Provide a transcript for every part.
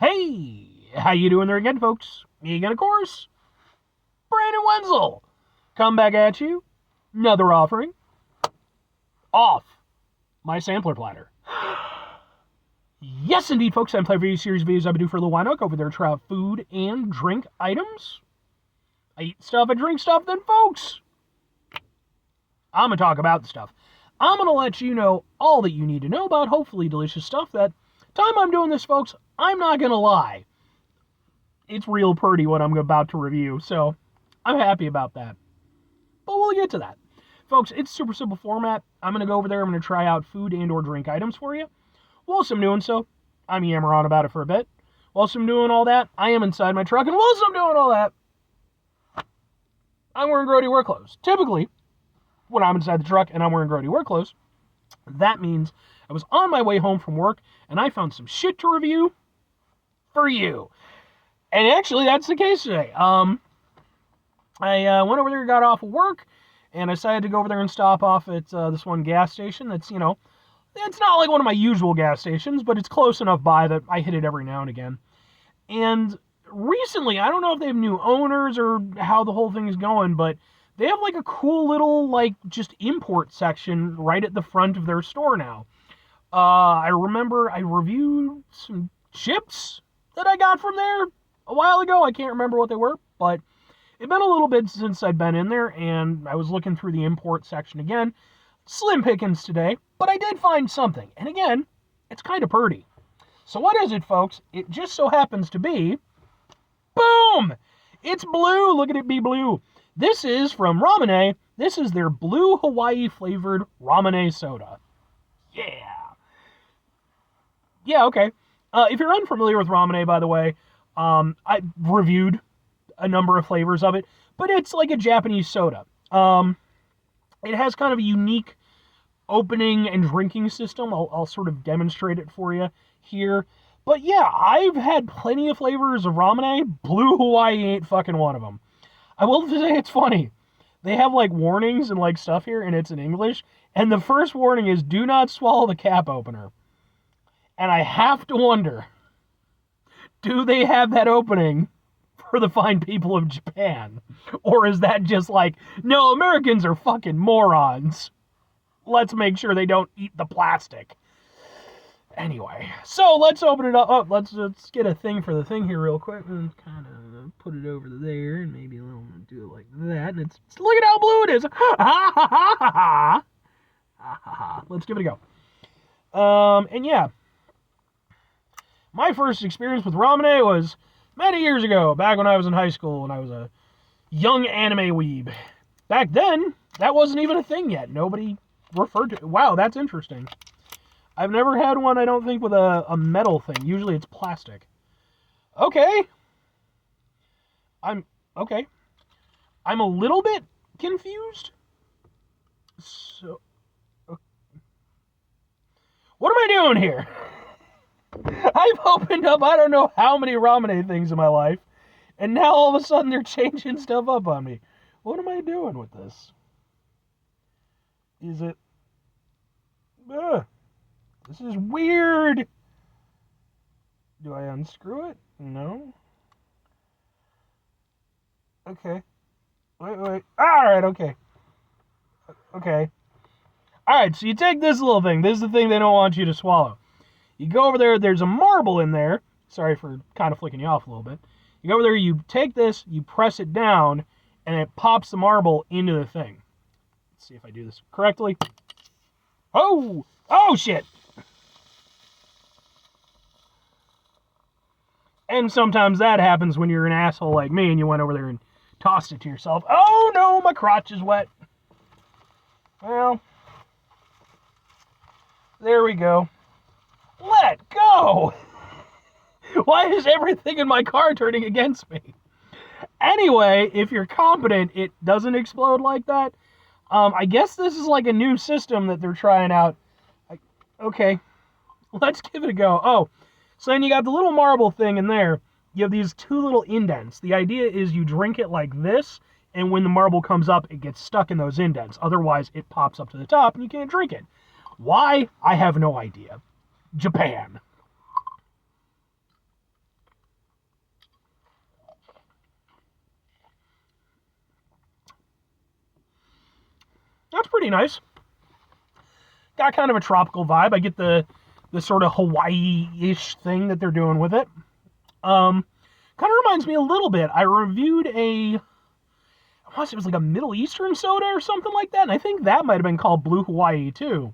Hey, how you doing there again, folks? Me again, of course, Brandon Wenzel. Come back at you. Another offering. Off my sampler platter. Yes, indeed, folks. I'm playing video series videos I've been doing for a little while now. Go over there, try out food and drink items. I eat stuff, I drink stuff, then, folks, I'm going to talk about the stuff. I'm going to let you know all that you need to know about hopefully delicious stuff. That time I'm doing this, folks, I'm not going to lie. It's real pretty what I'm about to review, so I'm happy about that. But we'll get to that. Folks, it's super simple format. I'm going to go over there, I'm going to try out food and or drink items for you. Whilst I'm doing so, I'm yammering on about it for a bit. Whilst I'm doing all that, I am inside my truck, and whilst I'm doing all that, I'm wearing grody work clothes. Typically, when I'm inside the truck and I'm wearing grody work clothes, that means I was on my way home from work, and I found some shit to review for you. And actually, that's the case today. I went over there, got off of work, and I decided to go over there and stop off at this one gas station that's, it's not like one of my usual gas stations, but it's close enough by that I hit it every now and again. And recently, I don't know if they have new owners or how the whole thing is going, but they have like a cool little, just import section right at the front of their store now. I remember I reviewed some chips that I got from there a while ago. I can't remember what they were, but it'd been a little bit since I'd been in there, and I was looking through the import section again. Slim pickings today, but I did find something. And again, it's kind of pretty. So what is it, folks? It just so happens to be, boom! It's blue. Look at it be blue. This is from Ramune. This is their blue Hawaii flavored Ramune soda. Yeah, okay. If you're unfamiliar with Ramune, by the way, I reviewed a number of flavors of it, but it's like a Japanese soda. It has kind of a unique opening and drinking system. I'll sort of demonstrate it for you here. But yeah, I've had plenty of flavors of Ramune. Blue Hawaii ain't fucking one of them. I will say it's funny. They have like warnings and stuff here, and it's in English. And the first warning is, do not swallow the cap opener. And I have to wonder, do they have that opening for the fine people of Japan? Or is that just no, Americans are fucking morons. Let's make sure they don't eat the plastic. Anyway, so let's open it up. Oh, let's get a thing for the thing here real quick and kind of put it over there and maybe a little do it like that. And it's look at how blue it is. Ha ha ha ha ha ha ha ha. Let's give it a go. And yeah, my first experience with Ramune was many years ago, back when I was in high school, when I was a young anime weeb. Back then, that wasn't even a thing yet. Nobody referred to it. Wow, that's interesting. I've never had one, I don't think, with a metal thing. Usually it's plastic. Okay. I'm a little bit confused. So, okay. What am I doing here? I've opened up I don't know how many Ramune things in my life, and now all of a sudden they're changing stuff up on me. What am I doing with this? Is it... This is weird. Do I unscrew it? No. Okay. Wait. Alright, okay. Okay. Alright, so you take this little thing. This is the thing they don't want you to swallow. You go over there, there's a marble in there. Sorry for kind of flicking you off a little bit. You go over there, you take this, you press it down, and it pops the marble into the thing. Let's see if I do this correctly. Oh! Oh, shit! And sometimes that happens when you're an asshole like me and you went over there and tossed it to yourself. Oh, no, my crotch is wet. Well, there we go. Let go! Why is everything in my car turning against me? Anyway, if you're competent, it doesn't explode like that. I guess this is like a new system that they're trying out. Okay, let's give it a go. Oh, so then you got the little marble thing in there. You have these two little indents. The idea is you drink it like this, and when the marble comes up, it gets stuck in those indents. Otherwise, it pops up to the top, and you can't drink it. Why? I have no idea. Japan. pretty nice. Got kind of a tropical vibe. I get the sort of Hawaii-ish thing that they're doing with it. Kind of reminds me a little bit. I reviewed it was like a Middle Eastern soda or something like that, and I think that might have been called Blue Hawaii too.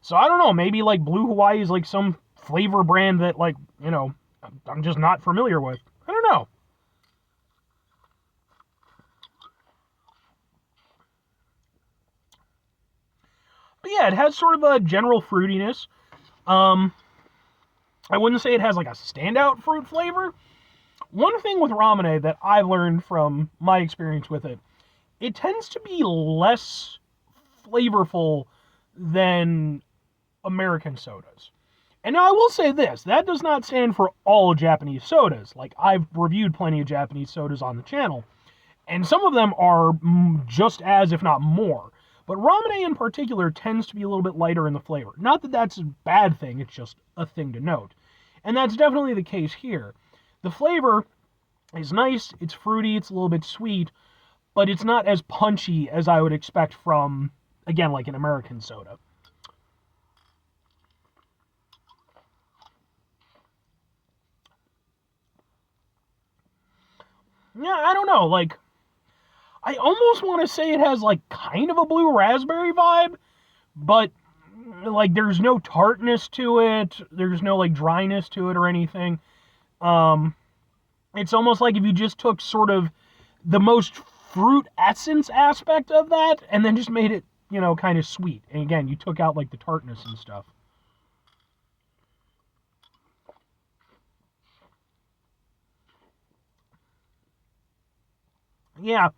So I don't know, maybe like Blue Hawaii is like some flavor brand that like, I'm just not familiar with. I don't know. But yeah, it has sort of a general fruitiness. I wouldn't say it has like a standout fruit flavor. One thing with Ramune that I've learned from my experience with it, it tends to be less flavorful than American sodas. And now I will say this, that does not stand for all Japanese sodas. Like, I've reviewed plenty of Japanese sodas on the channel, and some of them are just as, if not more. But Ramune in particular tends to be a little bit lighter in the flavor. Not that that's a bad thing, it's just a thing to note. And that's definitely the case here. The flavor is nice, it's fruity, it's a little bit sweet, but it's not as punchy as I would expect from, again, like an American soda. Yeah, I don't know, like, I almost want to say it has, like, kind of a blue raspberry vibe, but, like, there's no tartness to it, there's no, like, dryness to it or anything. It's almost like if you just took sort of the most fruit essence aspect of that, and then just made it, kind of sweet. And again, you took out, like, the tartness and stuff. Yeah.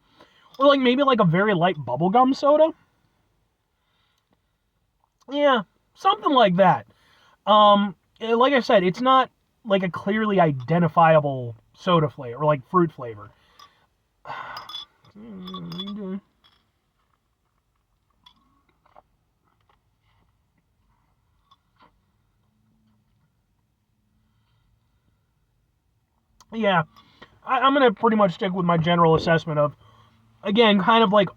Or, like, maybe, like, a very light bubblegum soda? Yeah, something like that. Like I said, it's not, like, a clearly identifiable soda flavor, or, like, fruit flavor. Yeah, I'm going to pretty much stick with my general assessment of, again, kind of like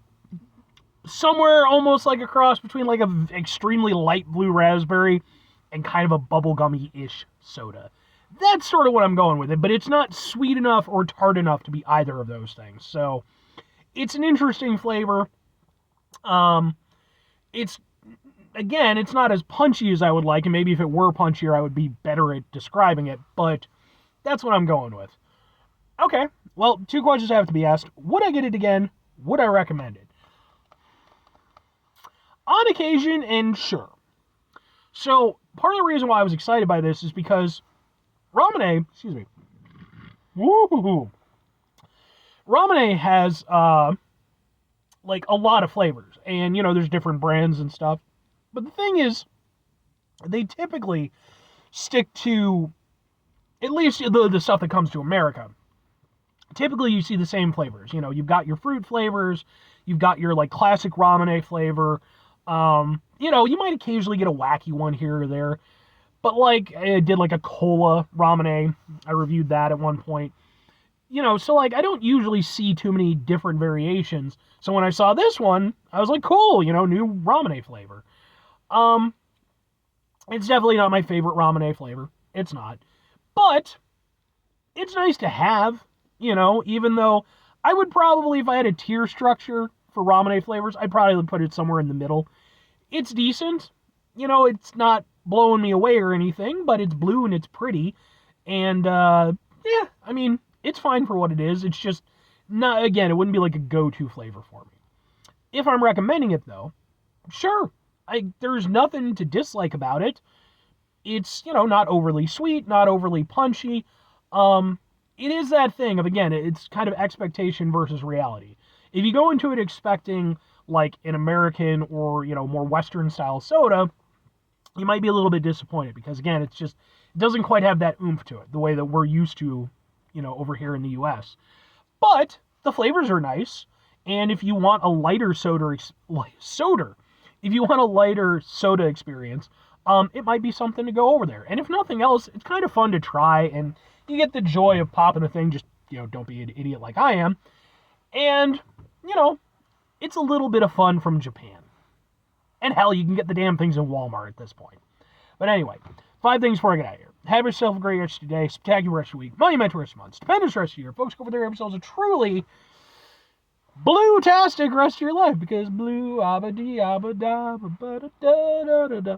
somewhere almost like a cross between like a extremely light blue raspberry and kind of a bubblegummy-ish soda. That's sort of what I'm going with it, but it's not sweet enough or tart enough to be either of those things. So it's an interesting flavor. It's again, it's not as punchy as I would like, and maybe if it were punchier, I would be better at describing it, but that's what I'm going with. Okay, well, two questions have to be asked. Would I get it again? Would I recommend it? On occasion, and sure. So, part of the reason why I was excited by this is because Ramune, excuse me, woo-hoo-hoo, Ramune has, like, a lot of flavors, and, there's different brands and stuff, but the thing is, they typically stick to, at least the stuff that comes to America, typically you see the same flavors. You've got your fruit flavors, you've got your, like, classic Ramune flavor, you might occasionally get a wacky one here or there, but, like, I did, like, a cola Ramune, I reviewed that at one point, so, like, I don't usually see too many different variations, so when I saw this one, I was like, cool, new Ramune flavor. It's definitely not my favorite Ramune flavor, it's not, but it's nice to have, even though I would probably, if I had a tier structure for Ramune flavors, I'd probably put it somewhere in the middle. It's decent. It's not blowing me away or anything, but it's blue and it's pretty. And, yeah, I mean, it's fine for what it is. It's just, not, again, it wouldn't be like a go-to flavor for me. If I'm recommending it, though, sure. There's nothing to dislike about it. It's, not overly sweet, not overly punchy. It is that thing of, again, it's kind of expectation versus reality. If you go into it expecting, like, an American or, more Western style soda, you might be a little bit disappointed because, again, it doesn't quite have that oomph to it, the way that we're used to, over here in the U.S. But the flavors are nice, and if you want a lighter if you want a lighter soda experience, it might be something to go over there. And if nothing else, it's kind of fun to try, and you get the joy of popping a thing, just, don't be an idiot like I am. And, it's a little bit of fun from Japan. And hell, you can get the damn things in Walmart at this point. But anyway, 5 things before I get out of here. Have yourself a great rest of your day, spectacular rest of your week, monumental rest of your month, stupendous rest of your year. Folks, go over there, have yourselves a truly blue-tastic rest of your life, because blue, abba-dee, abba-da, ba-da-da-da-da-da.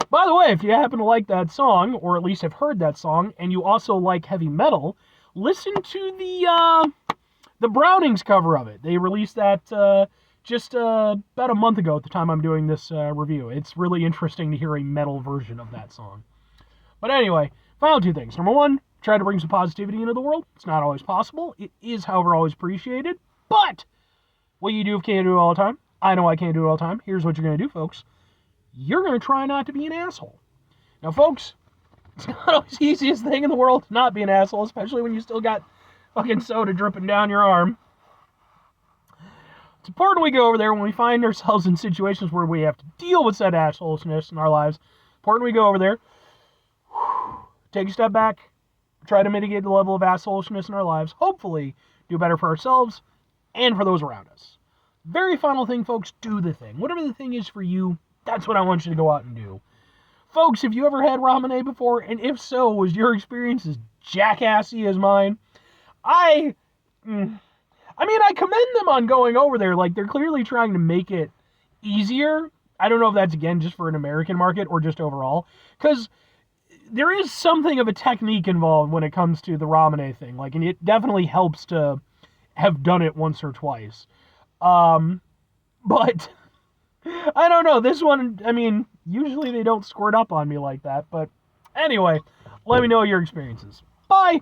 By the way, if you happen to like that song, or at least have heard that song, and you also like heavy metal, listen to the Brownings cover of it. They released that just about a month ago at the time I'm doing this review. It's really interesting to hear a metal version of that song. But anyway, final 2 things. Number 1, try to bring some positivity into the world. It's not always possible. It is, however, always appreciated. But what you do if you can't do it all the time, I know I can't do it all the time. Here's what you're going to do, folks. You're going to try not to be an asshole. Now, folks, it's not always the easiest thing in the world to not be an asshole, especially when you still got fucking soda dripping down your arm. It's important we go over there when we find ourselves in situations where we have to deal with said assholeness in our lives. Important we go over there, take a step back, try to mitigate the level of assholeness in our lives, hopefully do better for ourselves and for those around us. Very final thing, folks, do the thing. Whatever the thing is for you, that's what I want you to go out and do. Folks, have you ever had Ramune before? And if so, was your experience as jackassy as mine? I commend them on going over there. Like, they're clearly trying to make it easier. I don't know if that's, again, just for an American market or just overall. Because there is something of a technique involved when it comes to the Ramune thing. Like, and it definitely helps to have done it once or twice. But I don't know. This one, usually they don't squirt up on me like that. But anyway, let me know your experiences. Bye!